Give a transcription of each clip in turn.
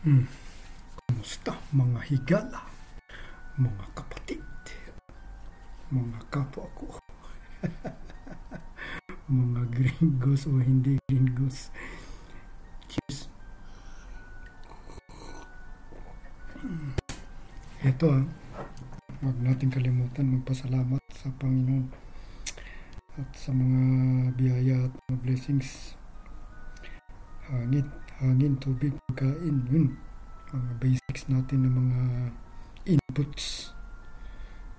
Hmm. Kumusta mga higala, mga kapatid, mga kapwa ko, mga gringos o hindi gringos. Cheers. Ito huwag natin kalimutan magpasalamat sa Panginoon at sa mga biyaya at mga blessings. Hangin, tubig, pagkain, yun. Mga basics natin ng mga inputs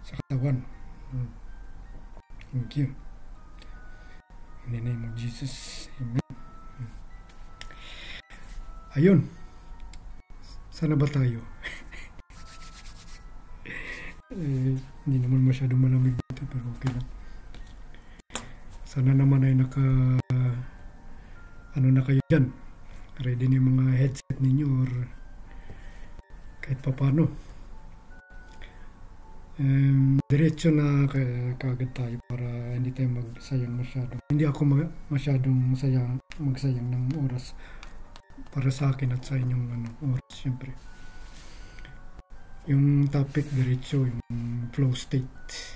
sa katawan. Thank you. In the name of Jesus. Amen. Ayun. Sana ba tayo? Hindi naman masyadong malamig dito pero okay lang. Sana naman ay ano na kayo dyan. Ready na yung mga headset ninyo or kahit pa paano. Diretso na kaagad tayo para hindi tayo magsayang masyado. Hindi ako masyadong magsayang ng oras para sa akin at sa inyong oras syempre. Yung topic diretso, yung flow state.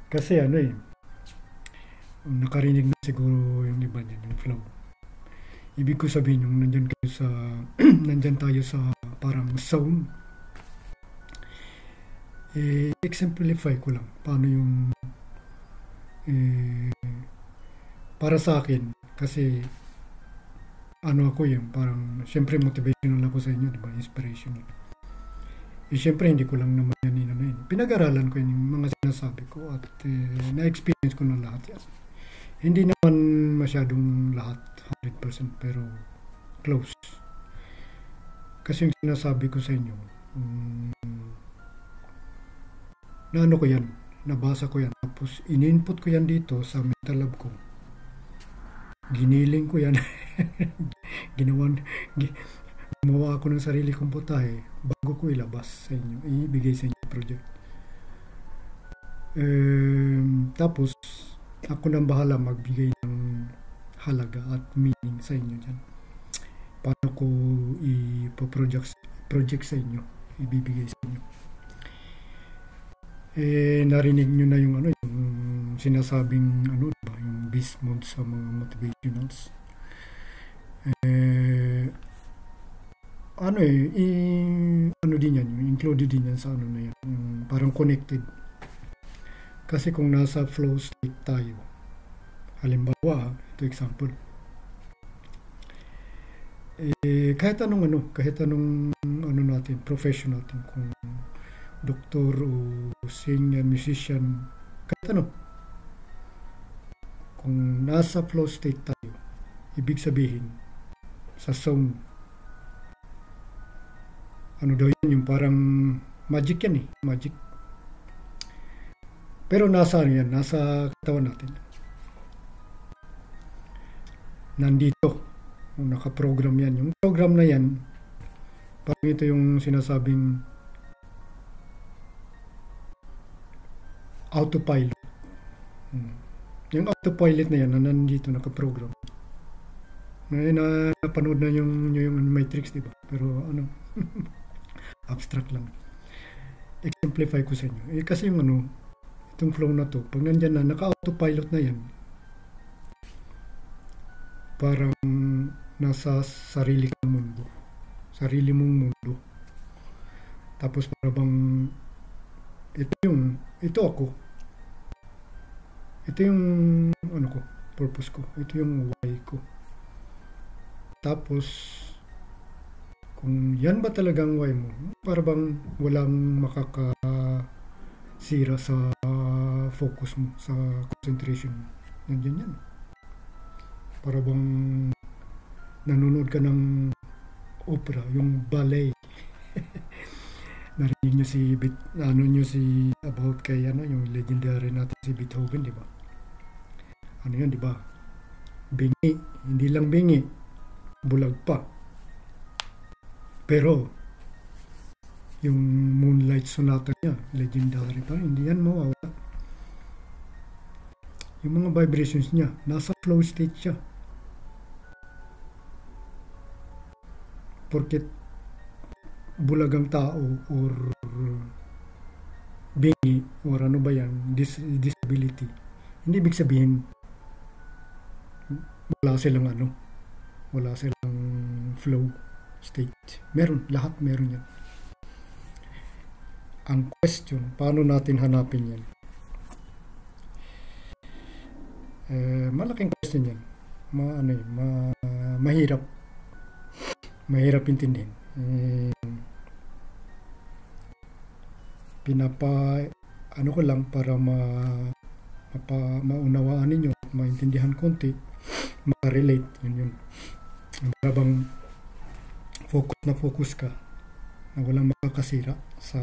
Kasi nakarinig na siguro yung iba niyan, yung flow. Ibig ko sabihin yung nandyan tayo sa parang zone. Exemplify ko lang paano yung para sa akin kasi ako yung parang syempre motivational ako sa inyo, diba? Inspirational. Syempre hindi ko lang naman yan pinag-aralan ko yung mga sinasabi ko at na-experience ko na lahat yan. Hindi naman masyadong lahat 100% pero close. Kasi yung sinasabi ko sa inyo na ko yan, nabasa ko yan, tapos in-input ko yan dito sa mental lab ko. Giniling ko yan. Gumawa ako ng sarili kong putahe bago ko ilabas sa inyo, ibigay sa inyo project. Tapos ako nang bahala magbigay ng halaga at meaning sa inyo dyan. Paano ko project sa inyo, ibibigay sa inyo. Narinig nyo na yung yung sinasabing diba, yung beast mode sa mga motivationals. Din yan, included din yan sa na yan, yung parang connected. Kasi kung nasa flow state tayo, halimbawa, ito example, kahit anong natin, profession natin, kung doktor o singer, musician, kahit kung nasa flow state tayo, ibig sabihin, sa zone, daw yun, yung parang magic yan magic. Pero nasa katawan natin. Nandito, nakaprogram yan. Yung program na yan, parang ito yung sinasabing autopilot. Yung autopilot na yan, nandito, nakaprogram. Napanood na yung Matrix, diba? Pero abstract lang. Exemplify ko sa inyo. Kasi yung itong flow na to, pag nandyan na, naka-autopilot na yan, parang nasa sarili mong mundo. Tapos parang ito ako. Ito yung purpose ko. Ito yung why ko. Tapos kung yan ba talagang why mo, para bang walang makakasira sa focus mo, sa concentration mo. Nandiyan yan. Para bang nanonood ka ng opera, yung ballet. Narinig nyo si about kay yung legendary natin si Beethoven, di ba? Yun, di ba? Bingi, hindi lang bingi, bulag pa. Pero yung Moonlight Sonata niya, legendary pa, hindi yan mawawala. Yung mga vibrations niya, nasa flow state siya. porket bulagang tao or bingi or ano ba yan, disability, hindi ibig sabihin wala silang flow state. Meron, lahat meron yan. Ang question, paano natin hanapin yan? Malaking question yan. Mahirap intindihin. Ano ko lang para maunawaan ninyo, maintindihan konti, makarelate, yun. Habang focus ka na walang makakasira sa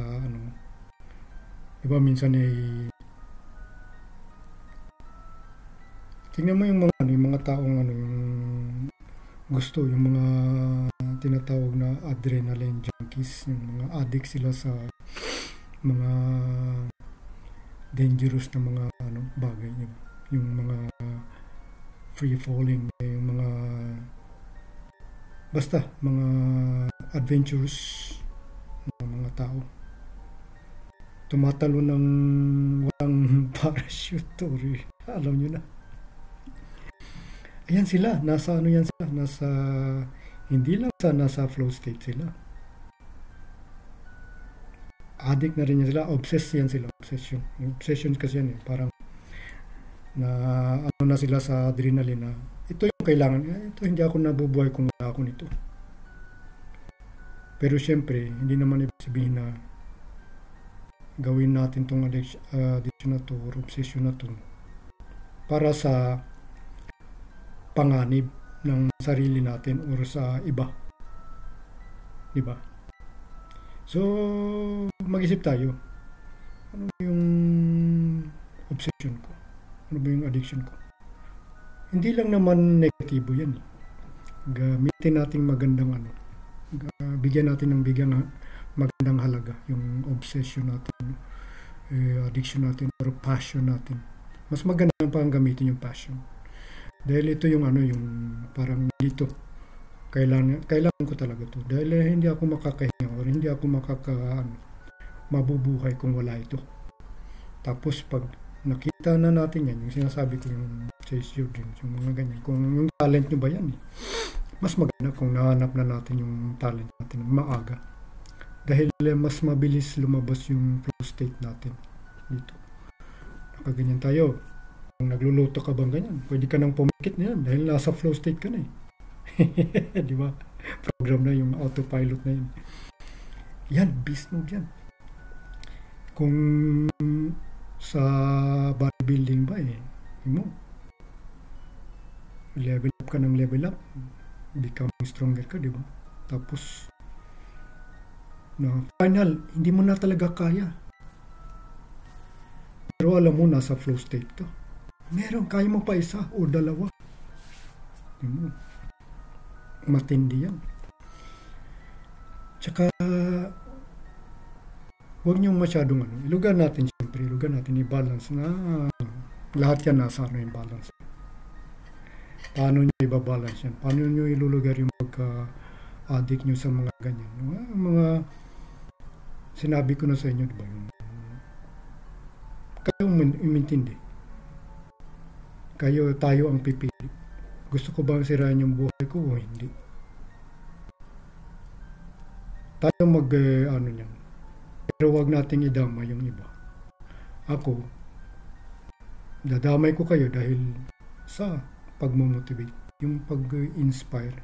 diba minsan tingnan mo yung mga taong yung gusto, yung mga tinatawag na adrenaline junkies, yung mga addict sila sa mga dangerous na mga bagay, yung mga free falling, yung mga basta mga adventurous mga tao, tumatalo ng walang parachute or alam nyo na. Ayan sila, nasa hindi lang nasa flow state sila. Addict na rin yan sila, obsession. Yung obsession kasi yan parang na sila sa adrenaline na ito yung kailangan, ito hindi ako nabubuhay kung wala ako nito. Pero syempre, hindi naman ibig sabihin na gawin natin tong addiction na to or obsession na to para sa panganib ng sarili natin or sa iba. Diba? So, mag-isip tayo. Ano ba yung obsession ko? Ano ba yung addiction ko? Hindi lang naman negatibo yan. Gamitin natin magandang bigyan natin ng magandang halaga yung obsession natin, addiction natin or passion natin. Mas maganda pa ang gamitin yung passion. Dahil ito yung yung parang dito kailangan ko talaga to. Dahil hindi ako makakahinga or hindi ako mabubuhay kung wala ito. Tapos pag nakita na natin yan, yung sinasabi ko yung chase your dreams, yung mga ganyan. Kung yung talent nyo ba yan mas maganda kung nahanap na natin yung talent natin maaga. Dahil mas mabilis lumabas yung flow state natin dito. Nakaganyan tayo. Kung nagluluto ka bang ganyan, pwede ka nang pumikit na yan dahil nasa flow state ka na di ba? Program na yung autopilot na yun. Yan, beast mode yan. Kung sa bodybuilding ba level up ka ng level up, becoming stronger ka, di ba? Tapos na final, hindi mo na talaga kaya. Pero alam mo, nasa flow state ka. Kaya mo pa isa o dalawa. Di mo. Matindi yan. Tsaka huwag niyong masyadong ilugan natin i-balance na lahat yan nasa yung balance. Paano nyo i-balance yan? Paano nyo ilulugar yung pagka-addict nyo sa mga ganyan? Mga sinabi ko na sa inyo, diba? Kayong imintindi. Tayo ang pipili. Gusto ko bang sirain yung buhay ko o hindi? Tayo yan. Pero wag nating idama yung iba. Ako, dadamay ko kayo dahil sa pagmamotivate, yung pag-inspire.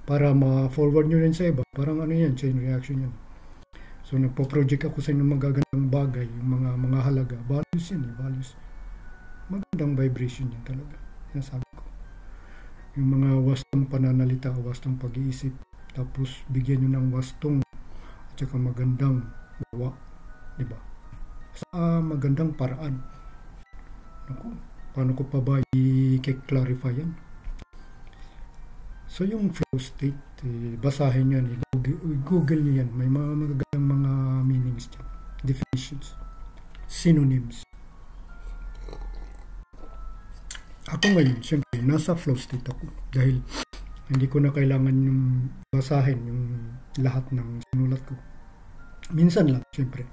Para ma-forward nyo rin sa iba. Parang chain reaction yan. So, nagpo-project ako sa inyo magagandang bagay, yung mga halaga. Values yan values. Magandang vibration yan talaga. Yan sabi ko. Yung mga wastong pananalita, wastong pag-iisip, tapos bigyan nyo ng wastong at saka magandang gawa. Diba? Sa magandang paraan. Naku, paano ko pa ba i-clarify yan? So, yung flow state, basahin nyo yan. Google nyo yan. May mga magagandang mga meanings dyan. Definitions. Synonyms. Ako ngayon, siyempre, nasa flow state ako. Dahil Hindi ko na kailangan yung basahin yung lahat ng sinulat ko. Minsan lang, siyempre.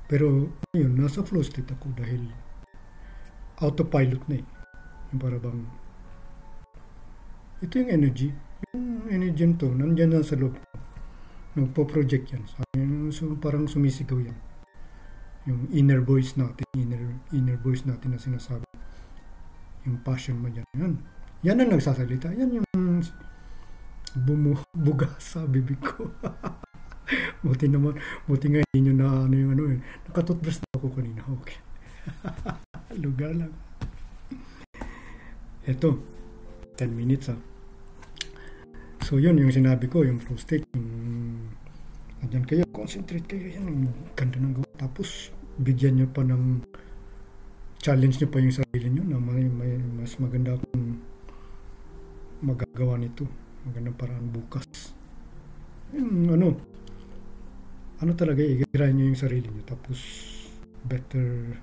Pero ngayon, nasa flow state ako dahil autopilot na eh. Yung para bang, ito yung energy. Yung energy to, nandyan na sa loob. Nagpo-project yan. So, parang sumisigaw yan. Yung inner voice natin, inner voice natin na sinasabi. Yung passion mo dyan. Yan ang nagsasalita. Yan yung bumubuga sa bibig ko. buti nga hindi nyo na nakatutbrush na ako kanina. Okay. Lugar lang. Eto, 10 minutes So yun yung sinabi ko, yung flow state, yung andyan kayo, concentrate kayo, yan ang ganda ng gawa. Tapos bigyan nyo pa ng challenge nyo pa yung sarili nyo na may mas maganda akong magagawa nito, magandang paraan bukas. Yung ano talaga, igirahin nyo yung sarili nyo, tapos better,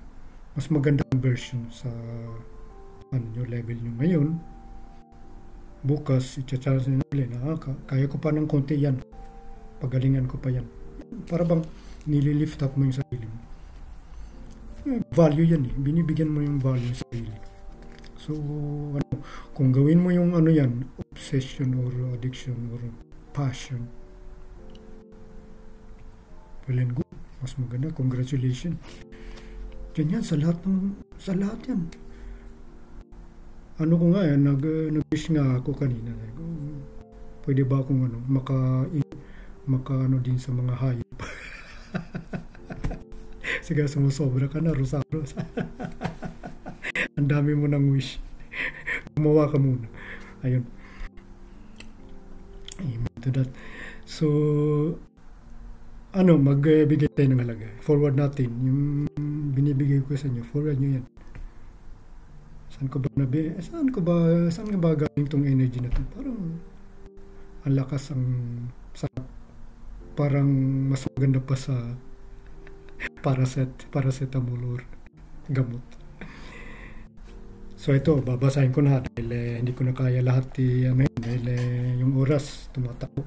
mas magandang version sa nyo, level nyo ngayon. Bukas, i-challenge nyo ulit na kaya ko pa ng konti yan, pagalingan ko pa yan. Para bang nililift up mo yung sarili mo. Value yan eh, binibigyan mo yung value sa sarili. So kung gawin mo yung yan, obsession or addiction or passion, well and good, mas maganda, congratulations. Ganyan sa lahat yan. Ko nga yan, nag-wish nga ako kanina. Pwede ba akong maka din sa mga hayop. Sige, sumusobra ka na, Rosaros. Ang dami mo ng wish. Gumawa ka muna. Ayun. Amen to that. So, magbigay tayo ng halaga. Forward natin. Yung binibigay ko sa inyo, forward nyo yan. Saan nga ba galing tong energy natin? Parang ang lakas, ang sarap. Parang mas maganda pa sa paracetamol or gamot. So ito, babasahin ko na dahil hindi ko na kaya lahat dahil yung oras tumatakbo.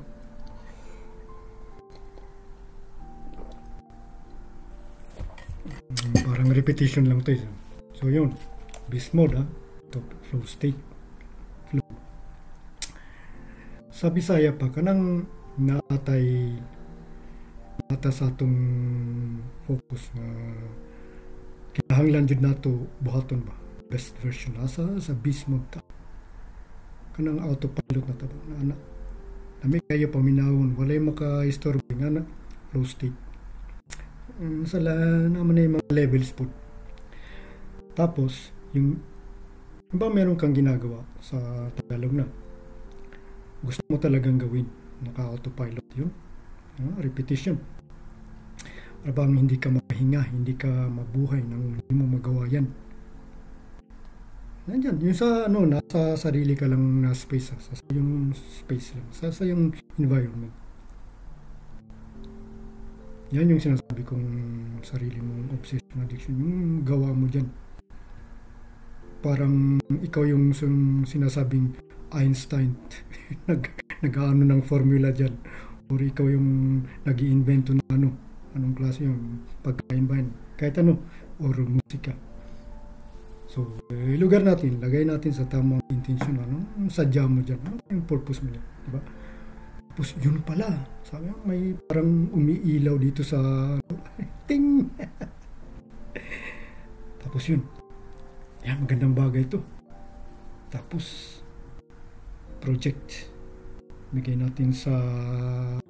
Parang repetition lang ito. So yun, beast mode ito, flow state, flow. Sa Bisaya pa kanang naatay sa atong focus na kinahanglan jud nato buhaton ba best version sa beast mode ta, kanang autopilot na taba na nami kayo paminawon walay maka-istorbo nga flow state. Sala naman na yung mga levels po. Tapos yung meron kang ginagawa sa Tagalog na gusto mo talagang gawin, naka-autopilot yun, repetition. Para bang hindi ka mapahinga, hindi ka mabuhay nang hindi mo magawa yan. Nandyan, yung sa nasa sarili ka lang na space, sa yung space lang, sa yung environment. Yan yung sinasabi kong sarili mong obsession, addiction, yung gawa mo dyan. Parang ikaw yung sinasabing Einstein, nag-ano ng formula dyan. Or ikaw yung nag-i-invento ng anong klase yung pagkain ba yan, kahit or musika. So, lugar natin, lagay natin sa tamang intention, sadya mo dyan, yung purpose mo dyan, diba? Tapos yun pala, sabi mo, may parang umiilaw dito sa ting. Tapos yun, yan, magandang bagay ito. Tapos project, bigay natin sa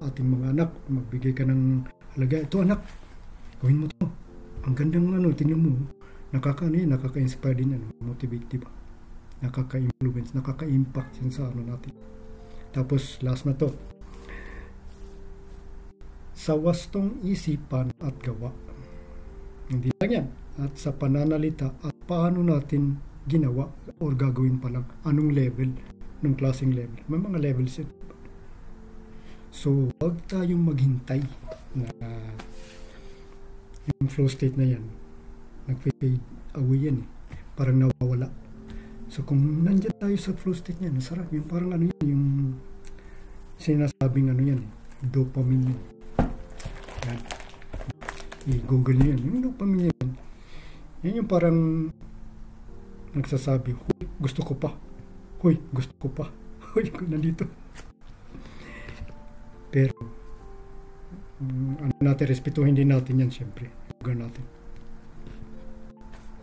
ating mga anak, magbigay ka ng halaga, ito anak, gawin mo to, ang gandang tingnan mo, nakaka-inspire din yan, motivate, diba? Nakaka-influence, nakaka-impact yan sa natin. Tapos last na to, sa wastong isipan at gawa, hindi lang yan, at sa pananalita at paano natin ginawa or gagawin pa lang, anong level ng klaseng level, may mga levels yan. So wag tayong maghintay na yung flow state na yan nag-fade away yan parang nawawala. So kung nandiyan tayo sa flow state niyan, masarap yung parang ano yan, yung sinasabing ano yan, dopamine yan. Yan. I-google niyo yan, yung dopamine yan. Yan yung parang nagsasabi, huy, gusto ko pa. Huy, gusto ko pa. Huy, nandito. Pero, ano natin, respetuhin din natin yan, syempre. Lugar natin.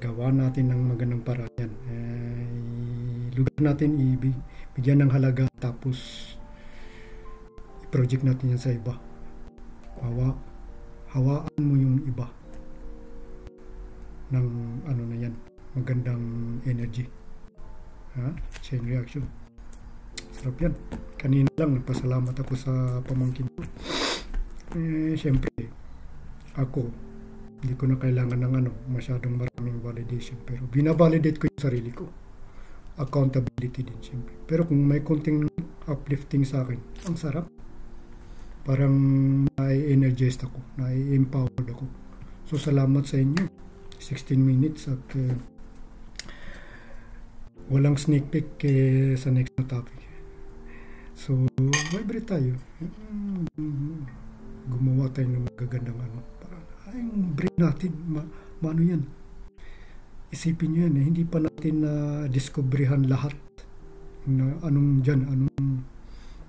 Gawa natin ng magandang paraan yan. Lugar natin, bigyan ng halaga, tapos, i-project natin yan sa iba. Hawaan mo yung iba ng ano na yan, magandang energy. Chain reaction. Sarap yan. Kanina lang nagpasalamat ako sa pamangkin ko. Siyempre ako hindi ko na kailangan ng masyadong maraming validation, pero binavalidate ko yung sarili ko. Accountability din siyempre. Pero kung may konting uplifting sa akin, ang sarap. Parang na-energized ako, na-empowered ako. So salamat sa inyo. 16 minutes at walang sneak peek sa next na topic. So, vibrate tayo. Gumawa tayo ng magagandang para yung brain natin, maano yan. Isipin nyo yan, hindi pa natin na-discoveryhan lahat na anong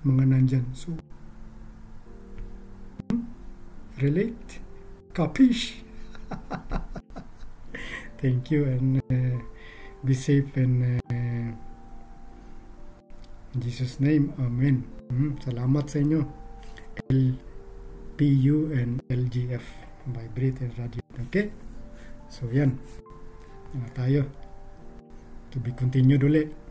mga nandyan. So, relate? Capish? Thank you and be safe and in Jesus name, Amen. Salamat sa inyo. LPU and LGF Vibrate and Radio. Okay? So yan. Tayo. To be continued ulit.